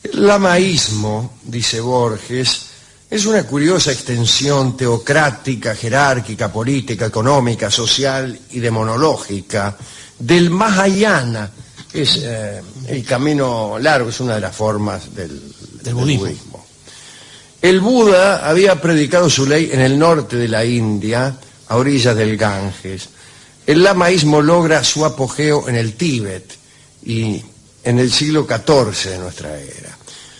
El lamaísmo, dice Borges, es una curiosa extensión teocrática, jerárquica, política, económica, social y demonológica del Mahayana. Es el camino largo, es una de las formas del budismo. El Buda había predicado su ley en el norte de la India, a orillas del Ganges. El lamaísmo logra su apogeo en el Tíbet y en el siglo XIV de nuestra era.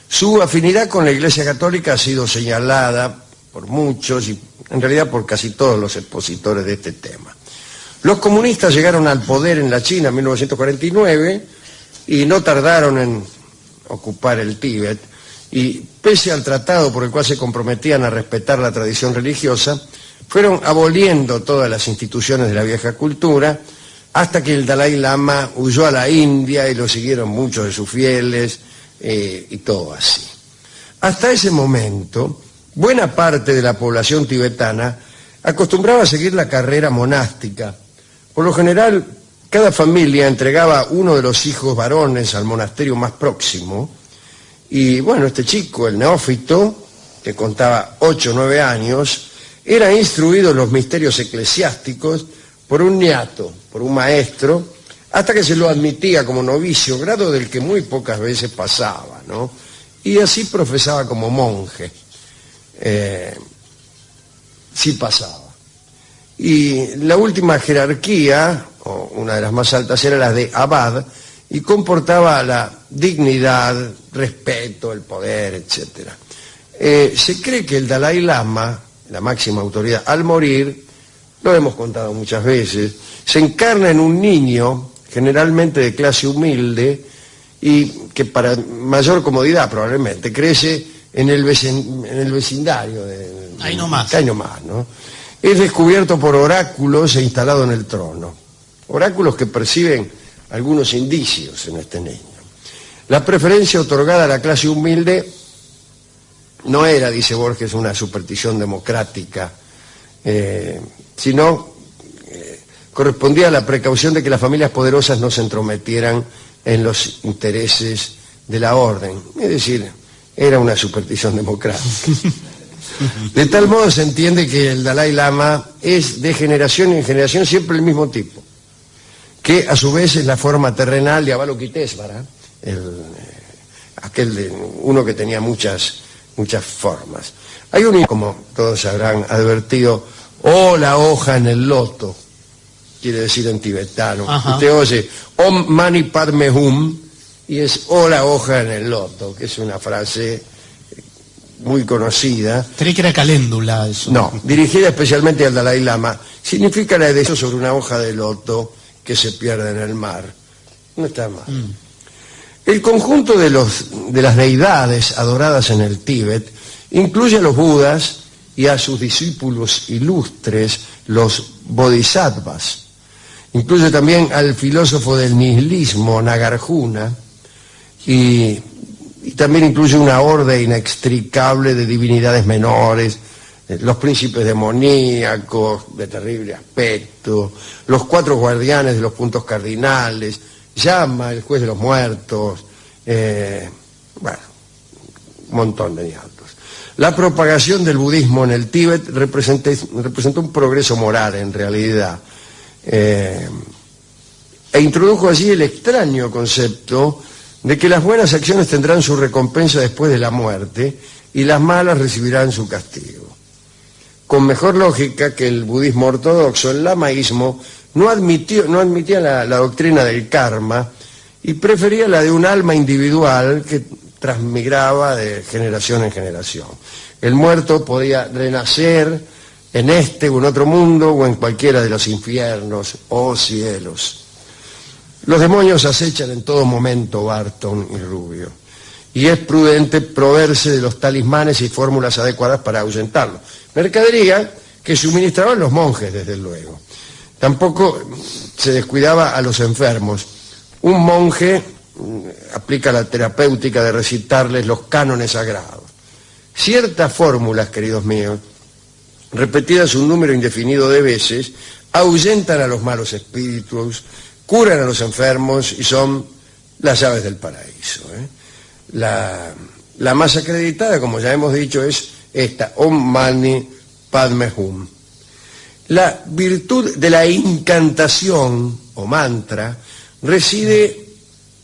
Su afinidad con la Iglesia Católica ha sido señalada por muchos y en realidad por casi todos los expositores de este tema. Los comunistas llegaron al poder en la China en 1949 y no tardaron en ocupar el Tíbet, y pese al tratado por el cual se comprometían a respetar la tradición religiosa, fueron aboliendo todas las instituciones de la vieja cultura hasta que el Dalai Lama huyó a la India y lo siguieron muchos de sus fieles y todo así. Hasta ese momento, buena parte de la población tibetana acostumbraba a seguir la carrera monástica. Por lo general, cada familia entregaba uno de los hijos varones al monasterio más próximo y, bueno, este chico, el neófito, que contaba 8 o 9 años, era instruido en los misterios eclesiásticos por un niato, por un maestro, hasta que se lo admitía como novicio, grado del que muy pocas veces pasaba, ¿no? Y así profesaba como monje. Sí pasaba. Y la última jerarquía, o una de las más altas, era la de abad, y comportaba la dignidad, respeto, el poder, etc. Se cree que el Dalai Lama, la máxima autoridad, al morir, lo hemos contado muchas veces, se encarna en un niño, generalmente de clase humilde, y que para mayor comodidad probablemente crece en el vecindario de ahí nomás, ¿no? Es descubierto por oráculos e instalado en el trono. Oráculos que perciben algunos indicios en este niño. La preferencia otorgada a la clase humilde no era, dice Borges, una superstición democrática, sino correspondía a la precaución de que las familias poderosas no se entrometieran en los intereses de la orden. Es decir, era una superstición democrática. De tal modo se entiende que el Dalai Lama es de generación en generación siempre el mismo tipo, que a su vez es la forma terrenal de Avalokitesvara, uno que tenía muchas formas. Hay un, como todos habrán advertido, o la hoja en el loto, quiere decir en tibetano. Ajá. Usted oye Om Mani Padme Hum y es o la hoja en el loto, que es una frase muy conocida. Creí que era caléndula eso. No, dirigida especialmente al Dalai Lama. Significa la adhesión sobre una hoja de loto que se pierde en el mar. No está mal. El conjunto de las deidades adoradas en el Tíbet incluye a los budas y a sus discípulos ilustres, los bodhisattvas. Incluye también al filósofo del nihilismo, Nagarjuna, y también incluye una horda inextricable de divinidades menores, los príncipes demoníacos de terrible aspecto, los 4 guardianes de los puntos cardinales, Yama, el juez de los muertos, bueno, un montón de diablos. La propagación del budismo en el Tíbet representó un progreso moral en realidad, e introdujo allí el extraño concepto de que las buenas acciones tendrán su recompensa después de la muerte y las malas recibirán su castigo. Con mejor lógica que el budismo ortodoxo, el lamaísmo no admitía la doctrina del karma y prefería la de un alma individual que transmigraba de generación en generación. El muerto podía renacer en este o en otro mundo o en cualquiera de los infiernos o cielos. Los demonios acechan en todo momento, Barton y Rubio, y es prudente proveerse de los talismanes y fórmulas adecuadas para ahuyentarlos. Mercadería que suministraban los monjes, desde luego. Tampoco se descuidaba a los enfermos. Un monje aplica la terapéutica de recitarles los cánones sagrados. Ciertas fórmulas, queridos míos, repetidas un número indefinido de veces, ahuyentan a los malos espíritus, curan a los enfermos y son las llaves del paraíso. La más acreditada, como ya hemos dicho, es esta, Om Mani Padme Hum. La virtud de la incantación o mantra reside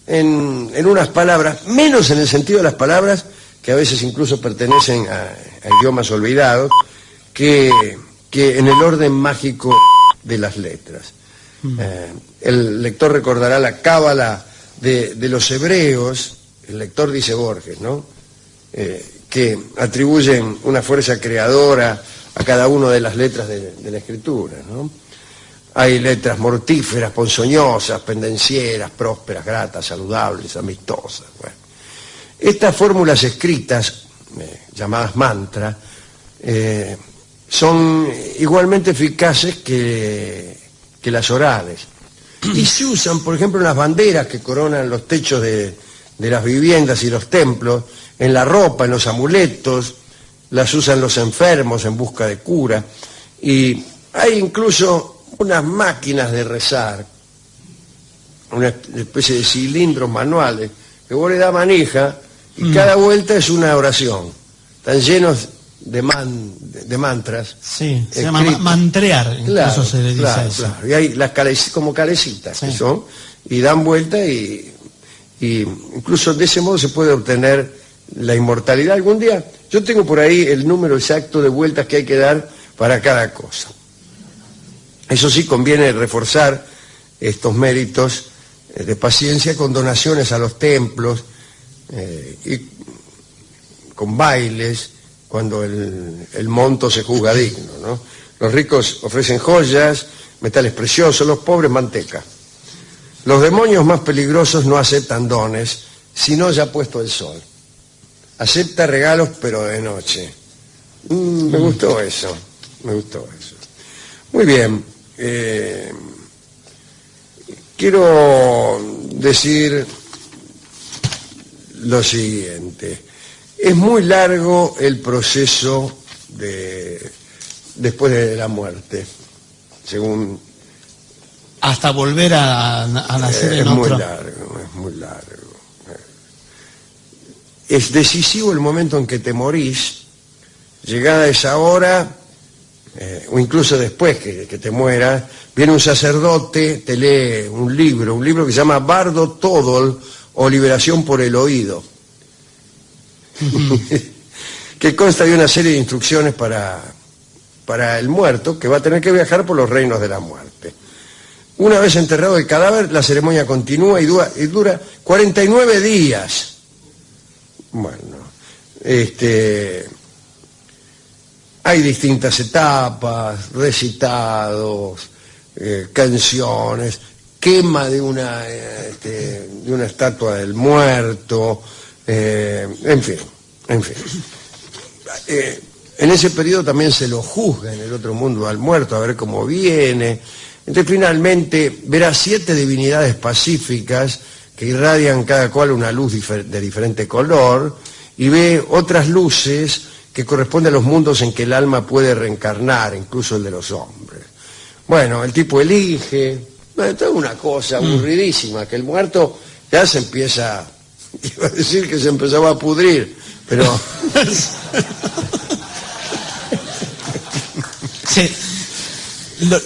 en unas palabras, menos en el sentido de las palabras que a veces incluso pertenecen a idiomas olvidados, que en el orden mágico de las letras. El lector recordará la cábala de los hebreos, el lector dice Borges, ¿no? Que atribuyen una fuerza creadora a cada una de las letras de la escritura, ¿no? Hay letras mortíferas, ponzoñosas, pendencieras, prósperas, gratas, saludables, amistosas. Bueno. Estas fórmulas escritas, llamadas mantra, son igualmente eficaces que las orales. Y se usan, por ejemplo, en las banderas que coronan los techos de las viviendas y los templos, en la ropa, en los amuletos, las usan los enfermos en busca de cura, y hay incluso unas máquinas de rezar, una especie de cilindros manuales, que vos le das manija, y cada vuelta es una oración. Están llenos de mantras. Sí, se llama mantrear, incluso claro, se le dice claro, eso. claro. Y hay como calecitas, sí, que son, y dan vuelta, y incluso de ese modo se puede obtener la inmortalidad algún día. Yo tengo por ahí el número exacto de vueltas que hay que dar para cada cosa. Eso sí, conviene reforzar estos méritos de paciencia con donaciones a los templos y con bailes cuando el monto se juzga digno, ¿no? Los ricos ofrecen joyas, metales preciosos, los pobres manteca. Los demonios más peligrosos no aceptan dones, sino ya puesto el sol. Acepta regalos, pero de noche. Me gustó eso, me gustó eso. Muy bien. Quiero decir lo siguiente. Es muy largo el proceso después de la muerte, según... Hasta volver a nacer en otro. Es muy largo. Es decisivo el momento en que te morís. Llegada esa hora, o incluso después que te mueras, viene un sacerdote, te lee un libro que se llama Bardo Todol, o Liberación por el Oído, que consta de una serie de instrucciones para el muerto, que va a tener que viajar por los reinos de la muerte. Una vez enterrado el cadáver, la ceremonia continúa y dura 49 días. Bueno, hay distintas etapas, recitados, canciones, quema de una estatua del muerto, en fin. En ese periodo también se lo juzga en el otro mundo al muerto, a ver cómo viene. Entonces finalmente verá 7 divinidades pacíficas que irradian cada cual una luz de diferente color, y ve otras luces que corresponden a los mundos en que el alma puede reencarnar, incluso el de los hombres. Bueno, el tipo elige, esto es una cosa aburridísima, que el muerto ya se empieza, iba a decir que se empezaba a pudrir, pero...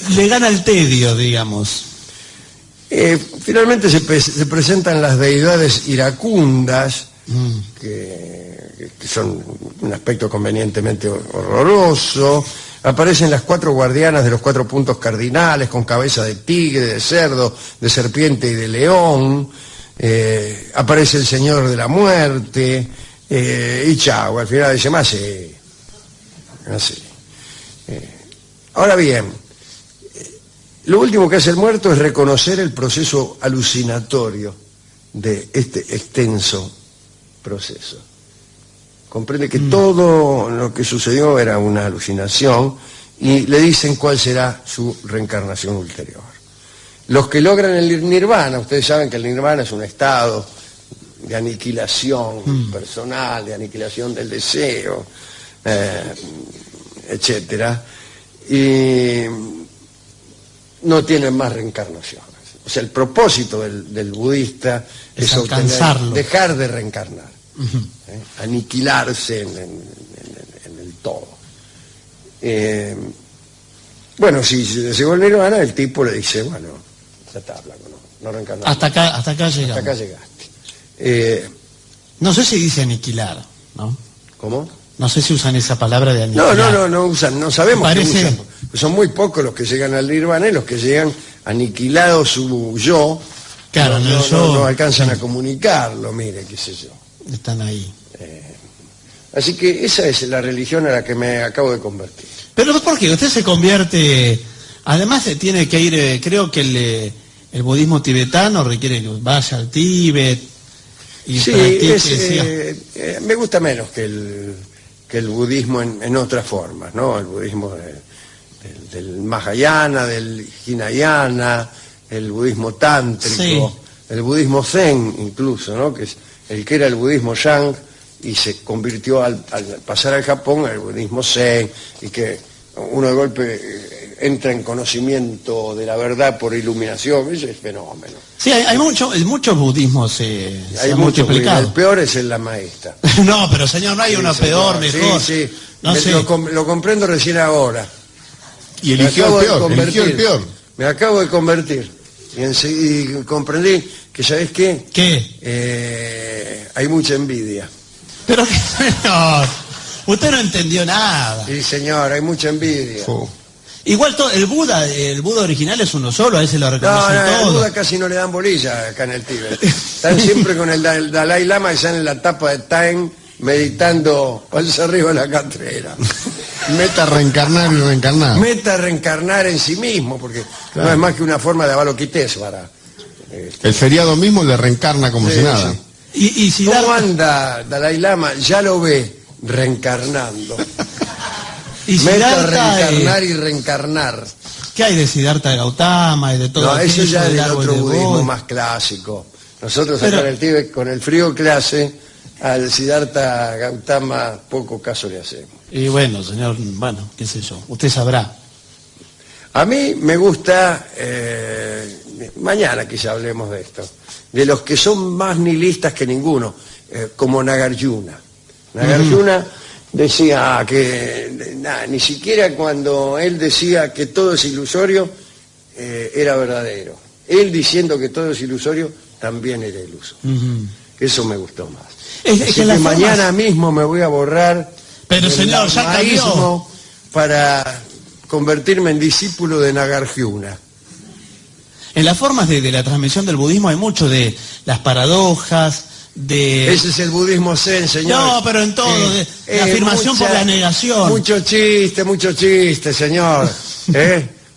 le gana el tedio, digamos. Finalmente se presentan las deidades iracundas, que son un aspecto convenientemente horroroso. Aparecen las 4 guardianas de los 4 puntos cardinales, con cabeza de tigre, de cerdo, de serpiente y de león. Aparece el Señor de la Muerte, y chao, al final dice más así. Ahora bien, lo último que hace el muerto es reconocer el proceso alucinatorio de este extenso proceso. Comprende que todo lo que sucedió era una alucinación, y le dicen cuál será su reencarnación ulterior. Los que logran el nirvana, ustedes saben que el nirvana es un estado de aniquilación personal, de aniquilación del deseo, etcétera, y no tienen más reencarnaciones. O sea, el propósito del budista es alcanzarlo, dejar de reencarnar. aniquilarse en el todo. Bueno, si se llegó el nirvana, el tipo le dice, bueno, ya está, Blanco, no reencarnó. Hasta acá llegamos. Hasta acá llegaste. No sé si dice aniquilar, ¿no? ¿Cómo? No sé si usan esa palabra de aniquilar. No usan, no sabemos Parece... qué usan. Son muy pocos los que llegan al nirvana y los que llegan aniquilado su yo. Claro, no alcanzan a comunicarlo, mire, qué sé yo. Están ahí. Así que esa es la religión a la que me acabo de convertir. Pero ¿por qué? Usted se convierte... Además se tiene que ir, creo que el budismo tibetano requiere que vaya al Tíbet y sí, practique... me gusta menos que el budismo en otras formas, ¿no? El budismo del Mahayana, del Hinayana, el budismo tántrico, sí. El budismo zen incluso, ¿no? Que es el que era el budismo yang y se convirtió al pasar al Japón al budismo zen, y que uno de golpe entra en conocimiento de la verdad por iluminación. Ese es fenómeno. Sí, hay muchos budismos se hay han muchos, multiplicado. el peor es el lamaísta. No, pero señor, no hay uno peor, mejor. Sí, no sé. lo comprendo recién ahora. Y eligió el peor. Me acabo de convertir. Y comprendí que, ¿sabés qué? ¿Qué? Hay mucha envidia. Pero señor, usted no entendió nada. Sí, señor, hay mucha envidia. Igual el Buda original es uno solo, a ese lo reconocen No, todos. el Buda casi no le dan bolilla acá en el Tíbet. Están siempre con el Dalai Lama, que están en la tapa de Time meditando panza arriba de la catrera. Meta reencarnar y reencarnar. Meta reencarnar en sí mismo, porque claro, no es más que una forma de Avalokitesvara. El feriado mismo le reencarna como si nada. Sí. Y si ¿Cómo anda Dalai Lama? Ya lo ve reencarnando. Y Meta reencarnar y reencarnar. ¿Qué hay de Siddhartha Gautama y de todo No, eso ya es del árbol otro de budismo Bodhi? más clásico. Nosotros acá en el Tíbet, con el frío clase, al Siddhartha Gautama poco caso le hacemos. Y bueno, señor, qué sé yo, usted sabrá. A mí me gusta, mañana quizá hablemos de esto, de los que son más nihilistas que ninguno, como Nagarjuna. Nagarjuna decía que ni siquiera cuando él decía que todo es ilusorio, era verdadero. Él diciendo que todo es ilusorio, también era iluso. Eso me gustó más. Es que mañana mismo me voy a borrar. Pero señor, ya cambió. Para convertirme en discípulo de Nagarjuna. En las formas de la transmisión del budismo hay mucho de las paradojas, de... Ese es el budismo zen, señor. No, pero en todo, la afirmación por la negación. Mucho chiste, señor.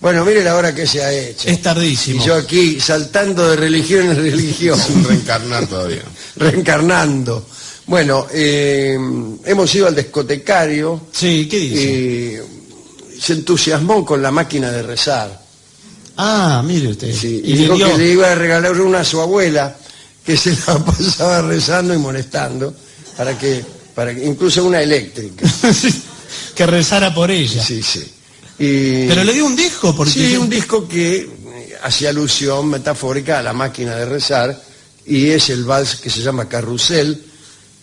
Bueno, mire la hora que se ha hecho. Es tardísimo. Y yo aquí saltando de religión en religión. Sin reencarnar todavía. Reencarnando. Bueno, hemos ido al discotecario. Sí, ¿qué dice? Y se entusiasmó con la máquina de rezar. Ah, mire usted. Sí, y dijo que le iba a regalar una a su abuela, que se la pasaba rezando y molestando, para que incluso una eléctrica. Que rezara por ella. Sí. Pero le dio un disco, porque... Sí, un disco que hacía alusión metafórica a la máquina de rezar, y es el vals que se llama Carrusel.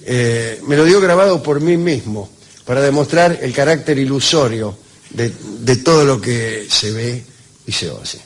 Me lo dio grabado por mí mismo, para demostrar el carácter ilusorio de todo lo que se ve y se oye.